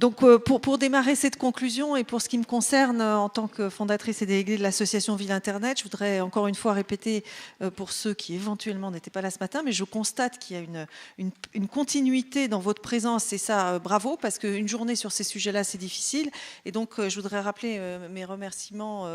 Donc, pour démarrer cette conclusion et pour ce qui me concerne en tant que fondatrice et déléguée de l'association Ville Internet, je voudrais encore une fois répéter pour ceux qui éventuellement n'étaient pas là ce matin, mais je constate qu'il y a une continuité dans votre présence et ça, bravo, parce qu'une journée sur ces sujets-là, c'est difficile. Et donc, je voudrais rappeler mes remerciements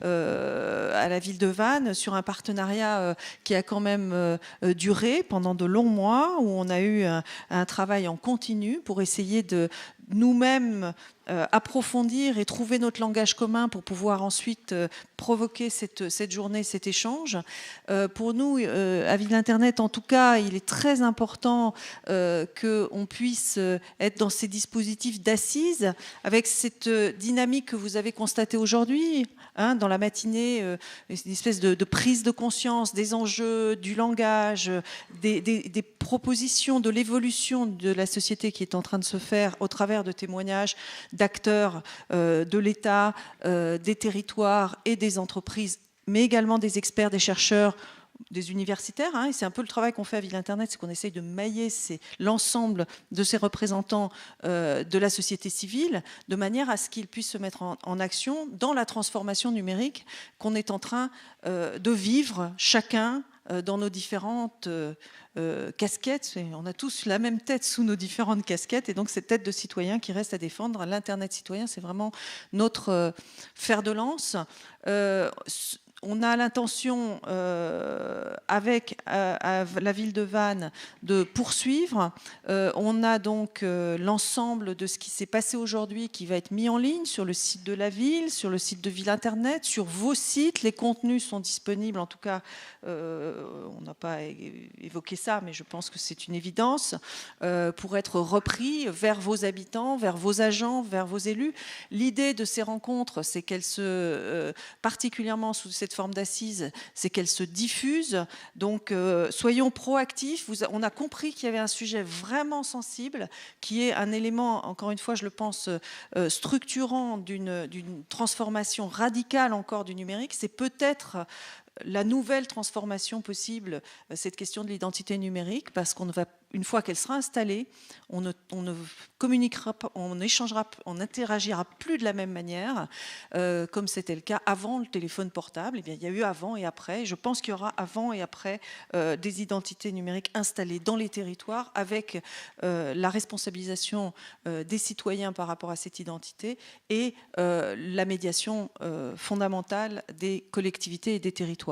à la ville de Vannes sur un partenariat qui a quand même duré pendant de longs mois, où on a eu un travail en continu pour essayer de nous-mêmes approfondir et trouver notre langage commun pour pouvoir ensuite provoquer cette journée, cet échange. Pour nous, à Ville Internet, en tout cas, il est très important qu'on puisse être dans ces dispositifs d'assises avec cette dynamique que vous avez constatée aujourd'hui. Dans la matinée, une espèce de prise de conscience des enjeux, du langage, des propositions de l'évolution de la société qui est en train de se faire au travers de témoignages d'acteurs de l'État, des territoires et des entreprises, mais également des experts, des chercheurs, des universitaires, et c'est un peu le travail qu'on fait à Ville Internet, c'est qu'on essaye de mailler l'ensemble de ces représentants de la société civile, de manière à ce qu'ils puissent se mettre en action dans la transformation numérique qu'on est en train de vivre chacun dans nos différentes casquettes. On a tous la même tête sous nos différentes casquettes, et donc cette tête de citoyen qui reste à défendre. L'Internet citoyen, c'est vraiment notre fer de lance. On a l'intention, avec la ville de Vannes, de poursuivre. On a donc l'ensemble de ce qui s'est passé aujourd'hui qui va être mis en ligne sur le site de la ville, sur le site de Ville Internet, sur vos sites. Les contenus sont disponibles, en tout cas, on n'a pas évoqué ça, mais je pense que c'est une évidence, pour être repris vers vos habitants, vers vos agents, vers vos élus. L'idée de ces rencontres, c'est qu'elles se, particulièrement sous cette forme d'assises, c'est qu'elle se diffuse. Donc, soyons proactifs. On a compris qu'il y avait un sujet vraiment sensible, qui est un élément, encore une fois, je le pense, structurant d'une transformation radicale encore du numérique. C'est peut-être la nouvelle transformation possible, cette question de l'identité numérique, parce qu'on va, une fois qu'elle sera installée, on ne communiquera pas, on n'échangera, on n'interagira plus de la même manière, comme c'était le cas avant le téléphone portable. Eh bien, il y a eu avant et après. Je pense qu'il y aura avant et après des identités numériques installées dans les territoires, avec la responsabilisation des citoyens par rapport à cette identité et la médiation fondamentale des collectivités et des territoires.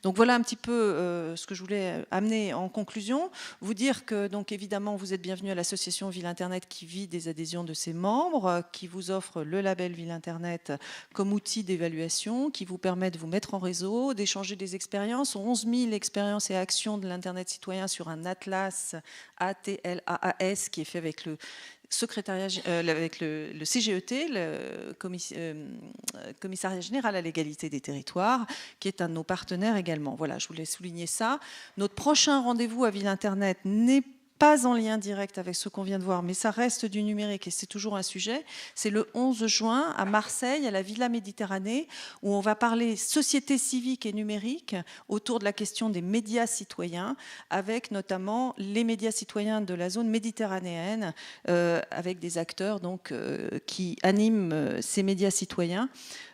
Donc voilà un petit peu ce que je voulais amener en conclusion. Vous dire que, donc évidemment, vous êtes bienvenue à l'association Ville Internet qui vit des adhésions de ses membres, qui vous offre le label Ville Internet comme outil d'évaluation, qui vous permet de vous mettre en réseau, d'échanger des expériences. 11 000 expériences et actions de l'Internet citoyen sur un atlas ATLAAS qui est fait avec le secrétariat, avec le CGET, le Commissariat général à l'égalité des territoires, qui est un de nos partenaires également. Voilà, je voulais souligner ça. Notre prochain rendez-vous à Ville Internet n'est pas en lien direct avec ce qu'on vient de voir, mais ça reste du numérique et c'est toujours un sujet. C'est le 11 juin à Marseille, à la Villa Méditerranée, où on va parler société civique et numérique autour de la question des médias citoyens, avec notamment les médias citoyens de la zone méditerranéenne, avec des acteurs donc, qui animent ces médias citoyens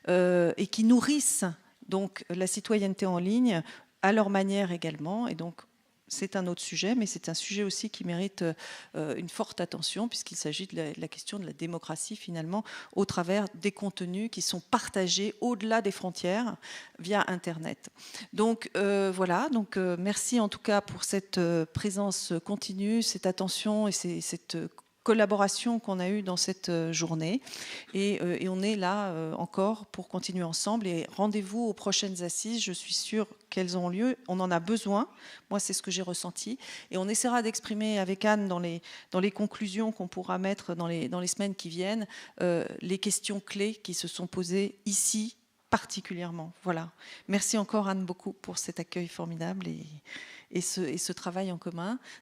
et qui nourrissent donc la citoyenneté en ligne à leur manière également. Et donc, c'est un autre sujet, mais c'est un sujet aussi qui mérite une forte attention, puisqu'il s'agit de la question de la démocratie, finalement, au travers des contenus qui sont partagés au-delà des frontières via Internet. Donc, voilà. Donc, merci en tout cas pour cette présence continue, cette attention et cette collaboration qu'on a eue dans cette journée. Et on est là encore pour continuer ensemble. Et rendez-vous aux prochaines assises. Je suis sûre qu'elles ont lieu. On en a besoin. Moi, c'est ce que j'ai ressenti. Et on essaiera d'exprimer avec Anne dans les conclusions qu'on pourra mettre dans les semaines qui viennent, les questions clés qui se sont posées ici particulièrement. Voilà. Merci encore Anne beaucoup pour cet accueil formidable et ce travail en commun.